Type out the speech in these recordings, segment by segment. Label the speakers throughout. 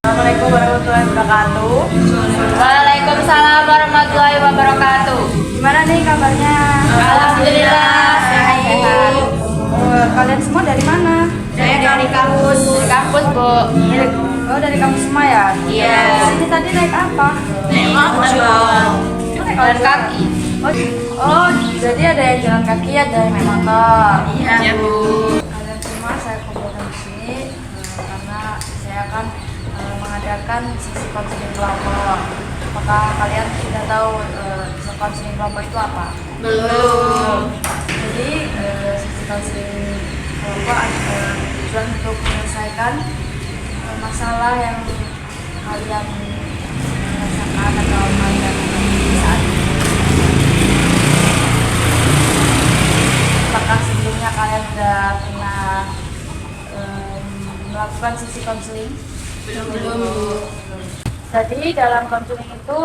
Speaker 1: Assalamualaikum warahmatullahi wabarakatuh.
Speaker 2: Waalaikumsalam warahmatullahi wabarakatuh.
Speaker 1: Gimana nih kabarnya?
Speaker 2: Alhamdulillah sehat.
Speaker 1: Kalian semua dari mana?
Speaker 2: Saya dari kampus. Dari kampus, Bu.
Speaker 1: Oh, dari kampus semua ya?
Speaker 2: Iya.
Speaker 1: Sini tadi naik apa?
Speaker 2: Naik motor. Jalan kaki.
Speaker 1: Oh, jadi ada yang jalan kaki, ada yang naik motor.
Speaker 2: Iya, Bu.
Speaker 1: Kalian semua saya kumpulkan di sini karena saya akan mengadakan sesi konseling kelompok. Apakah kalian sudah tahu sesi konseling kelompok itu apa?
Speaker 2: Belum.
Speaker 1: Jadi sesi konseling kelompok ada tujuan untuk menyelesaikan masalah yang kalian rasakan atau kalian saat ini. Apakah sebelumnya kalian sudah pernah melakukan sesi konseling?
Speaker 2: Belum.
Speaker 1: Jadi dalam konseling itu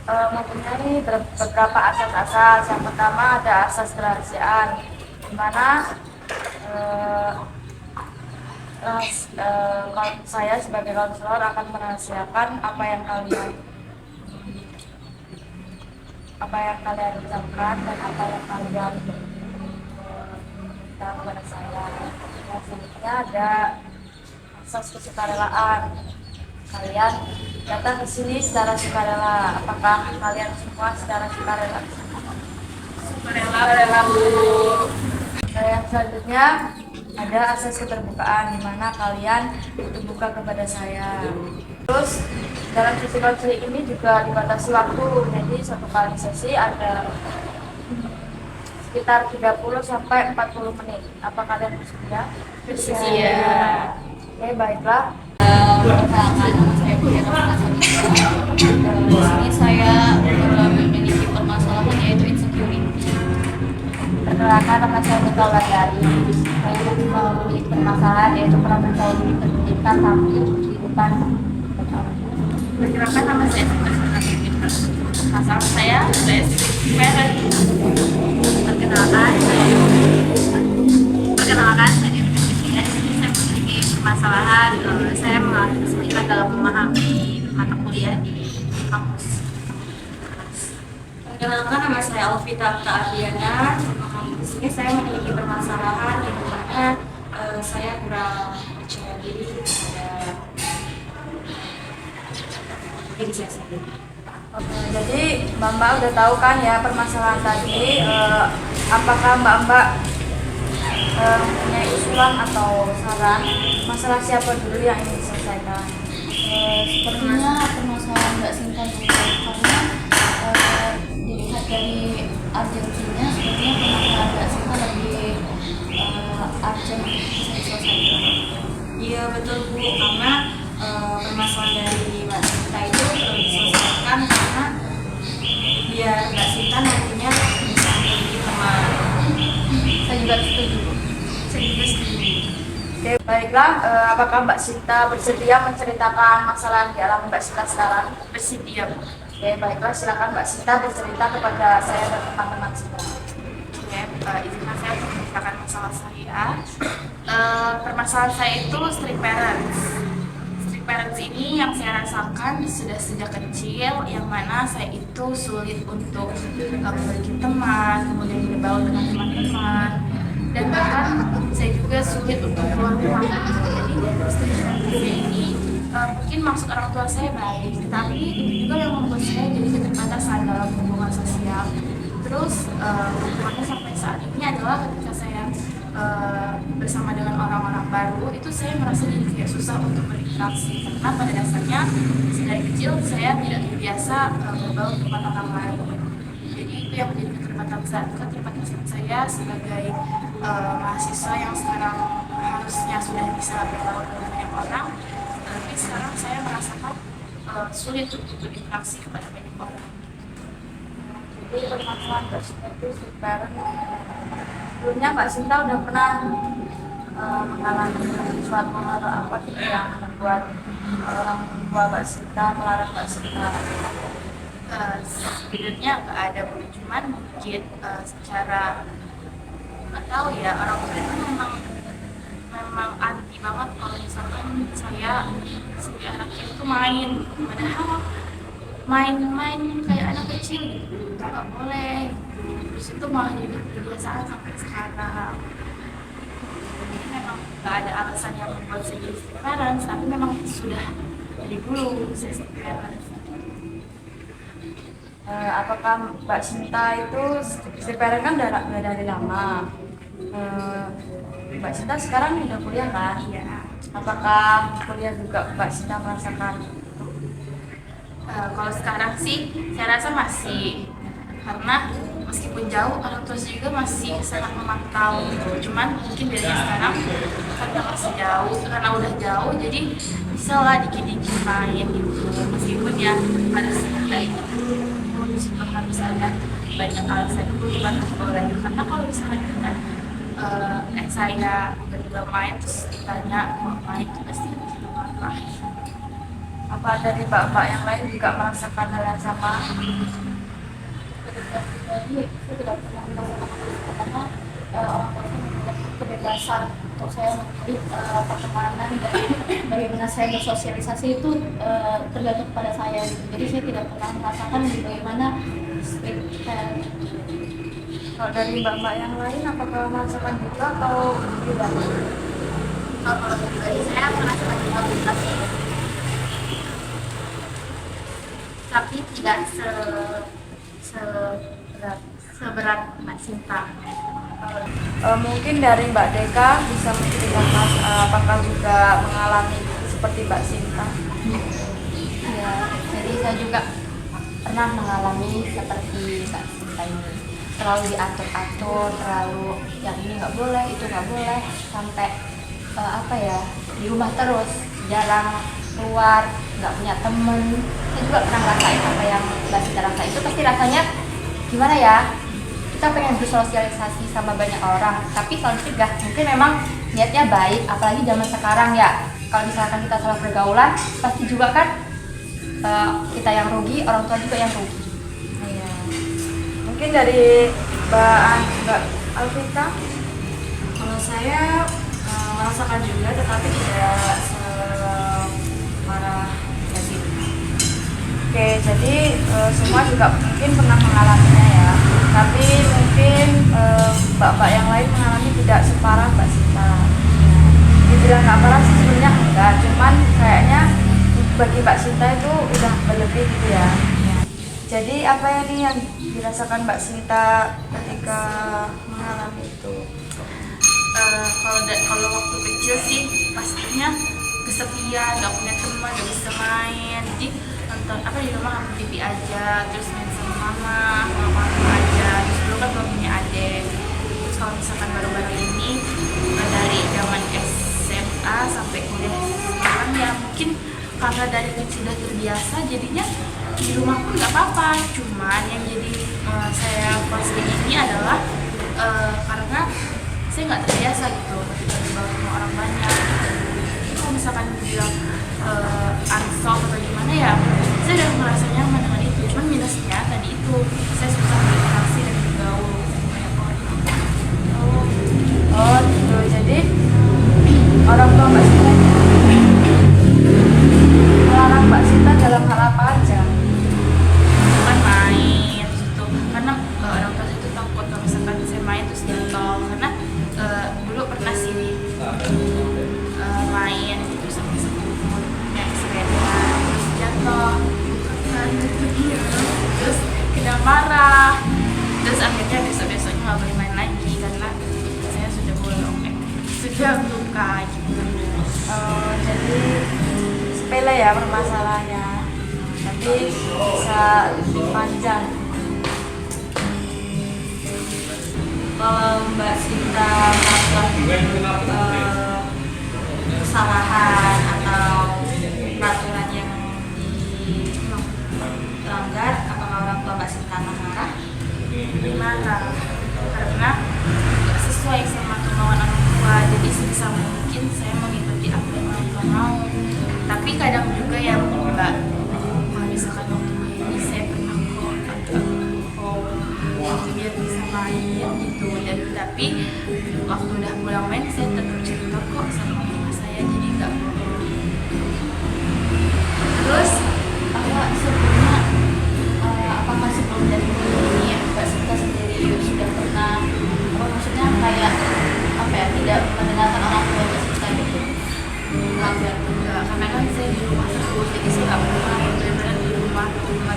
Speaker 1: mempunyai beberapa asas-asas. Yang pertama ada asas kerahasiaan, di mana saya sebagai konselor akan merahasiakan apa yang kalian ucapkan dan apa yang kalian minta kepada saya. Yang selanjutnya ada asas kesukarelaan. Kalian datang ke sini secara sukarela. Apakah kalian semua secara sukarela?
Speaker 2: Sukarela, Bu.
Speaker 1: Yang selanjutnya ada asas keterbukaan, di mana kalian terbuka kepada saya. Terus dalam sesi konseling ini juga dibatasi waktu, jadi satu kali sesi ada sekitar 30 sampai 40 menit. Apa kalian bersedia?
Speaker 2: Bersedia.
Speaker 1: Oke, baiklah.
Speaker 2: Perkenalkan, nama saya Putri Di sini saya memiliki permasalahan yaitu insecurity.
Speaker 1: Perkenalkan, nama saya Nita Wulandari. Saya memiliki permasalahan yaitu pernah percaya diri pendidikan tapi di depan.
Speaker 2: Perkenalkan, nama saya masalah saya parent. Perkenalkan, saya di sini saya memiliki permasalahan. Saya mengalami kesulitan dalam memahami mata kuliah di kampus. Perkenalkan, nama saya Alvita Adriana. Di sini saya memiliki permasalahan di mana saya kurang percaya diri pada diri saya sendiri.
Speaker 1: Jadi Mbak udah tahu kan ya permasalahan tadi. Apakah Mbak mempunyai usulan atau saran masalah siapa dulu yang ingin diselesaikan?
Speaker 3: Sepertinya permasalahan Mbak Sinta dulu karena dilihat dari urgensinya sepertinya permasalahan Mbak Sinta lebih urgent bisa diselesaikan.
Speaker 2: Iya betul Bu, karena permasalahan dari Mbak Sinta itu perlu diselesaikan karena biar Mbak Sinta nantinya bisa memiliki teman.
Speaker 3: Saya juga setuju.
Speaker 2: Saya juga setuju.
Speaker 1: Oke, baiklah. Apakah Mbak Sinta bersedia menceritakan masalah yang dialami Mbak Sinta sekarang?
Speaker 2: Bersedia Bu.
Speaker 1: Oke, baiklah. Silakan Mbak Sinta bercerita kepada saya dan teman-teman semua.
Speaker 2: Oke, izinkan saya untuk menceritakan masalah saya. Permasalahan saya itu strict parents. Strict parents ini yang saya rasakan sudah sejak kecil, yang mana saya itu sulit untuk memiliki teman, kemudian berbaur dengan teman-teman, dan bahkan saya juga sulit untuk keluar rumah. Jadi strict parents ini mungkin maksud orang tua saya baik, tetapi itu juga yang membuat saya jadi keterbatasan dalam hubungan sosial. Terus hubungannya sampai saat ini adalah ketika saya bersama dengan orang-orang baru, itu saya merasa jadi kayak susah untuk berinteraksi karena pada dasarnya dari kecil saya tidak terbiasa berbaur dengan orang lain. Jadi itu yang menjadi keterbatasan saya sebagai mahasiswa yang sekarang harusnya sudah bisa berbaur dengan banyak orang, tapi sekarang saya merasakan sulit untuk berinteraksi kepada banyak orang.
Speaker 1: Jadi permasalahan Mbak Sinta itu strict parent. Sebelumnya Mbak Sinta udah pernah mengalami suatu hal apa gitu yang membuat orang tua Mbak Sinta melarang Mbak Sinta?
Speaker 2: Sebenarnya nggak ada, cuman mungkin secara nggak tahu ya, orang tua itu memang anti banget kalau misalkan saya sebagai anak itu main, padahal main-main kayak anak kecil gitu itu nggak boleh. Terus itu malah jadi kebiasaan sampai sekarang. Jadi memang nggak ada alasan yang membuat saya jadi strict parents, tapi memang sudah dari dulu saya strict parents.
Speaker 1: Apakah Mbak Sinta itu strict parent kan udah dari lama? Mbak Sinta sekarang udah kuliah kan?
Speaker 2: Iya.
Speaker 1: Apakah kuliah juga Mbak Sinta merasakan?
Speaker 2: Kalau sekarang sih saya rasa masih, karena meskipun jauh orang tua saya juga masih sangat memantau gitu. Cuman mungkin bedanya sekarang karena masih jauh, karena udah jauh jadi bisa lah dikit-dikit main gitu. Meskipun ya harus ada itu, meskipun harus ada banyak alasan itu bukan boleh. Karena kalau misalnya kita saya berdua main terus ditanya mau main itu pasti marah.
Speaker 1: Apa dari mbak-mbak yang lain juga merasakan hal yang sama?
Speaker 3: Jadi saya tidak pernah merasakan itu karena orang tua saya memberikan kebebasan untuk saya memilih pertemanan dan bagaimana saya bersosialisasi itu tergantung pada saya gitu. Jadi saya tidak pernah merasakan bagaimana strict parent.
Speaker 1: Kalau dari mbak-mbak yang lain apakah merasakan juga atau tidak?
Speaker 2: Kalau dari saya merasakan juga, tapi tidak seberat Mbak Sinta.
Speaker 1: Mungkin dari Mbak Deka bisa menceritakan apakah juga mengalami seperti Mbak Sinta?
Speaker 3: Ya, jadi saya juga pernah mengalami seperti Mbak Sinta ini. Terlalu diatur-atur, terlalu yang ini nggak boleh, itu nggak boleh, sampai di rumah terus, jarang keluar, nggak punya temen. Saya juga pernah ngerasain apa yang Mbak Sinta rasain. Itu pasti rasanya gimana ya? Kita pengen bersosialisasi sama banyak orang, tapi selalu cegah. Mungkin memang niatnya baik, apalagi zaman sekarang ya. Kalau misalkan kita salah pergaulan, pasti juga kan kita yang rugi, orang tua juga yang rugi.
Speaker 1: Iya. Mungkin dari Mbak Alvita?
Speaker 4: Kalau saya merasakan juga, tetapi tidak separah Mbak Sinta.
Speaker 1: Oke, jadi semua juga mungkin pernah mengalaminya ya. Tapi mungkin mbak-mbak yang lain mengalami tidak separah Mbak Sinta. Dibilang nggak parah sih sebenarnya enggak, cuman kayaknya bagi Mbak Sinta itu udah berlebih gitu ya. Jadi apa ya nih yang dirasakan Mbak Sinta ketika mengalami itu?
Speaker 2: Kalau waktu kecil sih pastinya kesepian, nggak punya teman, nggak bisa main. Jadi nonton di rumah nonton TV aja, terus main sama mama aja. Terus dulu kan belum punya adik. Terus kalau misalkan baru-baru ini dari zaman SMA sampai kuliah sekarang ya mungkin karena dari kecil sudah terbiasa, jadinya di rumah pun nggak apa-apa. Cuman yang jadi saya posting ini adalah karena saya nggak terbiasa gitu ketika dibawa sama orang banyak. Kalau misalkan bilang unsolved atau gimana ya, saya udah merasa nyaman dengan itu. Cuman minusnya tadi itu saya susah berinteraksi dan bergaul banyak orang.
Speaker 1: Oh gitu, jadi orang tua Mbak Sinta melarang Mbak Sinta dalam hal apa aja?
Speaker 2: Kan main gitu, karena orang tua saya itu takut kalau misalkan saya main terus jatuh. Karena dulu pernah sih main gitu sama teman naik sepeda terus jatuh kan, terus kena marah, terus akhirnya besok-besoknya nggak boleh main lagi karena saya sudah bolong, sudah luka gitu.
Speaker 1: Jadi sepele ya permasalahannya, tapi bisa lebih panjang.
Speaker 4: Kalau Mbak Sinta melakukan kesalahan atau peraturan yang dilanggar, apakah orang tua Mbak Sinta marah?
Speaker 2: Marah karena nggak sesuai sama kemauan orang tua, jadi sebisa mungkin saya mengikuti apa yang orang tua mau. Tapi kadang juga yang enggak. Kalau misalkan waktu ini saya pernah kok agak biar bisa main gitu, dan tapi waktu udah pulang main saya tetap cerita kok sama mama saya, jadi nggak bohong.
Speaker 3: Terus sebelumnya apakah sebelum dari ini Mbak Sinta sendiri sudah pernah maksudnya kayak tidak mendengarkan orang tua Mbak Sinta gitu?
Speaker 2: Enggak, karena kan saya di rumah terus, jadi saya nggak pernah benar-benar di rumah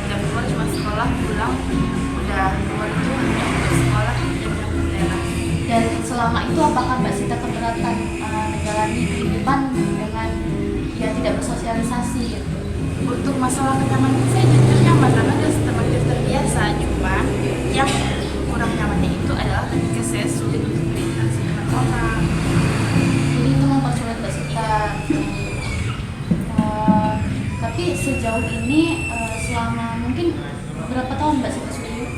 Speaker 2: jam keluar cuma sekolah pulang, udah keluar itu hanya untuk sekolah dan jam.
Speaker 3: Dan selama itu apakah Mbak Sinta keberatan menjalani kehidupan dengan tidak bersosialisasi gitu?
Speaker 2: Untuk masalah ke taman saya jujur nyaman karena teman itu terbiasa, cuma yang kurang nyamannya itu adalah ketika saya sulit untuk berinteraksi dengan orang.
Speaker 3: Jadi itu mempersulit Mbak Sinta. Tapi sejauh ini selama mungkin berapa tahun Mbak Sinta sudah hidup?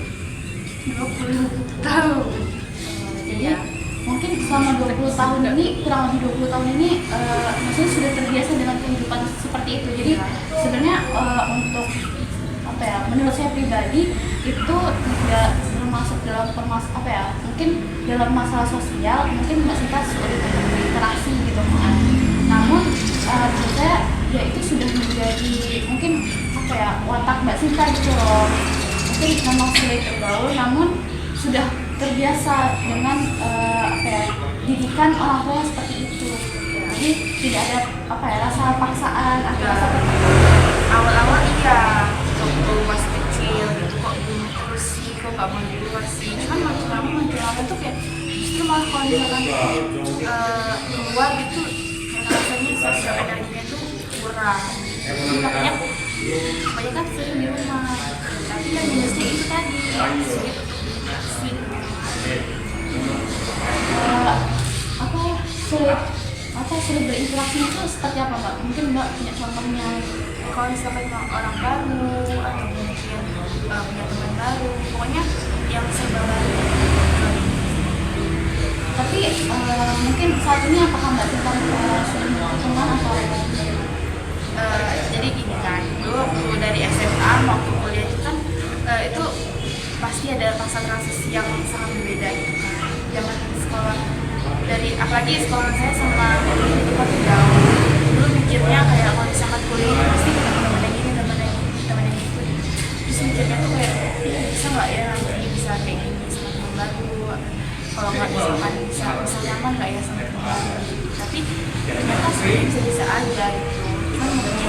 Speaker 2: 20 tahun.
Speaker 3: Jadi mungkin selama 20 tahun ini, kurang lebih 20 tahun ini maksudnya sudah terbiasa dengan kehidupan seperti itu. Jadi sebenarnya untuk menurut saya pribadi itu tidak termasuk dalam mungkin dalam masalah sosial, mungkin Mbak Sinta sulit untuk berinteraksi gitu kan. Namun menurut saya ya itu sudah menjadi mungkin watak Mbak Sinta gitu loh. Mungkin memang sulit bergaul, namun sudah terbiasa dengan didikan orang tua seperti itu. Jadi tidak ada rasa paksaan atau rasa
Speaker 2: Awal-awal iya, waktu masih kecil gitu kok gini terus sih, kok nggak mau di luar sih. Cuman makin lama tuh kayak justru malah kalau misalkan keluar gitu rasanya sosial energinya tuh kurang. Makanya kebanyakan sering di rumah. Tapi yang minusnya itu tadi sulit untuk berinteraksi.
Speaker 3: Sulit berinteraksi itu seperti apa Mbak? Mungkin Mbak punya contohnya?
Speaker 2: Kalau misalkan orang baru atau mungkin punya teman baru, pokoknya yang serba baru.
Speaker 3: Tapi mungkin saat ini apakah Mbak Sinta sudah berteman atau
Speaker 2: jadi gini kan, dulu waktu dari SMA waktu kuliah itu kan itu pasti ada masa transisi yang sangat berbeda gitu kan. Zaman sekolah dari apalagi sekolah saya sama kuliah itu pasti jauh. Dulu mikirnya kayak kalau misalkan kuliah itu pasti ketemu teman yang ini, teman yang itu. Terus mikirnya tuh kayak bisa nggak ya nanti bisa kayak gini sama teman baru. Kalau nggak misalkan bisa nyaman nggak ya sama teman baru. Tapi ternyata sebenarnya bisa aja gitu. Cuman mungkin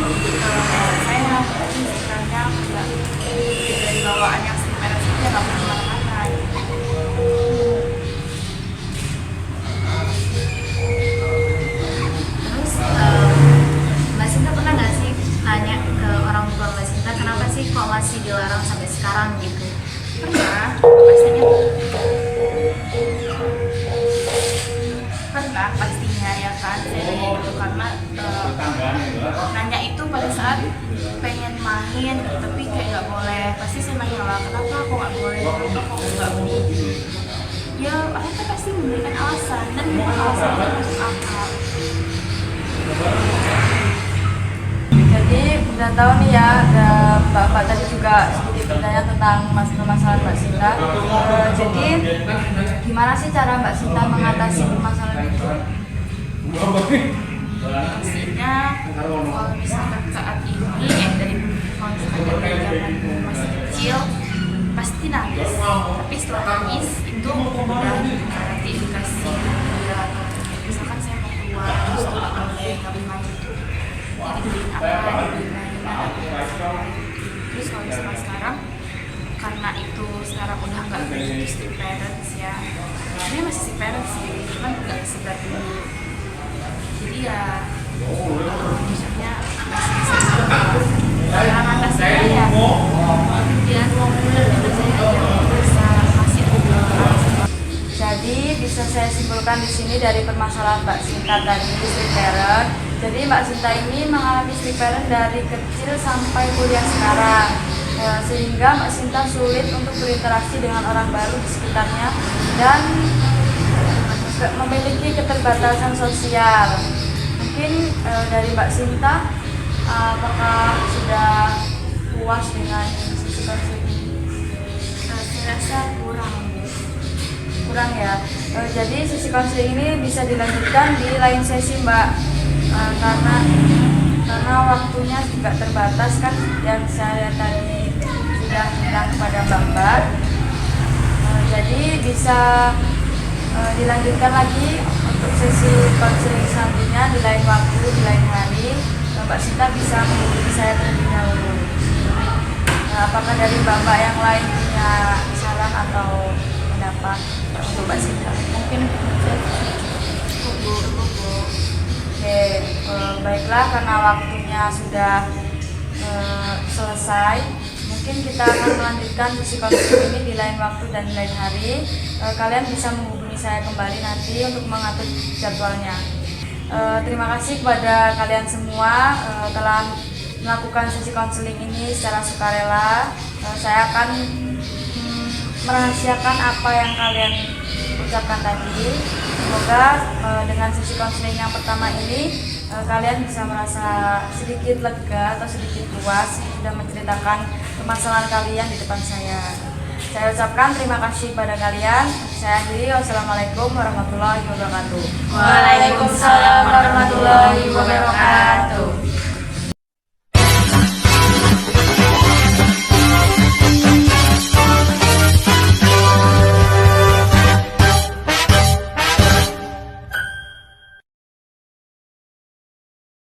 Speaker 2: saya mungkin sebenarnya nggak dari bawaan yang sebenarnya saja nggak pernah kemana-mana.
Speaker 4: Terus Mbak Sinta pernah nggak sih nanya ke orang tua Mbak Sinta kenapa sih kok masih dilarang sampai sekarang gitu?
Speaker 2: Pernah pastinya ya kan, saya nanya itu karena nanya itu pada saat pengen main tapi kayak nggak boleh. Pasti saya nanya lah kenapa aku nggak boleh, kenapa aku nggak boleh. Ya mereka pasti memberikan alasan dan alasannya masuk akal.
Speaker 1: Jadi udah tahu nih ya, ada Mbak tadi juga sedikit bertanya tentang masalah Mbak Sinta. Jadi gimana sih cara Mbak Sinta mengatasi permasalahan itu?
Speaker 2: Pastinya kalau misalkan saat ini dari kalau misalkan dari zaman masih kecil pasti nangis, tapi setelah nangis itu udah nanti dikasih ya, misalkan saya mau keluar terus tuh nggak main itu dibeliin apa, dibeliin mainan. Terus kalau misalkan sekarang karena itu sekarang udah nggak begitu strict parents ya, ini masih strict parents sih, cuman nggak seberat dulu. Jadi ya misalnya masih mengatasinya ya benar-benar saya bisa kasih apa.
Speaker 1: Jadi bisa saya simpulkan di sini dari permasalahan Mbak Sinta tadi strict parent. Jadi Mbak Sinta ini mengalami strict parent dari kecil sampai kuliah sekarang, sehingga Mbak Sinta sulit untuk berinteraksi dengan orang baru di sekitarnya dan memiliki keterbatasan sosial. Mungkin dari Mbak Sinta, apakah sudah puas dengan sisi konseling ini?
Speaker 2: Saya rasa
Speaker 1: Kurang ya. Jadi sisi konseling ini bisa dilanjutkan di lain sesi, Mbak. Karena waktunya juga terbatas kan, yang saya tadi sudah bilang kepada Mbak. Jadi bisa dilanjutkan lagi untuk sesi konseling selanjutnya di lain waktu, di lain hari. Mbak Sinta bisa menghubungi saya terlebih dahulu. Apakah dari Bapak yang lain punya saran atau pendapat untuk Mbak Sinta?
Speaker 2: mungkin
Speaker 1: Oke, baiklah, karena waktunya sudah selesai, mungkin kita akan melanjutkan sesi konseling ini di lain waktu dan di lain hari. Kalian bisa menghubungi saya kembali nanti untuk mengatur jadwalnya. Terima kasih kepada kalian semua telah melakukan sesi konseling ini secara sukarela. Saya akan merahasiakan apa yang kalian ucapkan tadi. Semoga dengan sesi konseling yang pertama ini kalian bisa merasa sedikit lega atau sedikit puas sudah menceritakan permasalahan kalian di depan saya. Saya ucapkan terima kasih pada kalian. Saya akhiri. Wassalamualaikum warahmatullahi wabarakatuh.
Speaker 2: Waalaikumsalam warahmatullahi wabarakatuh.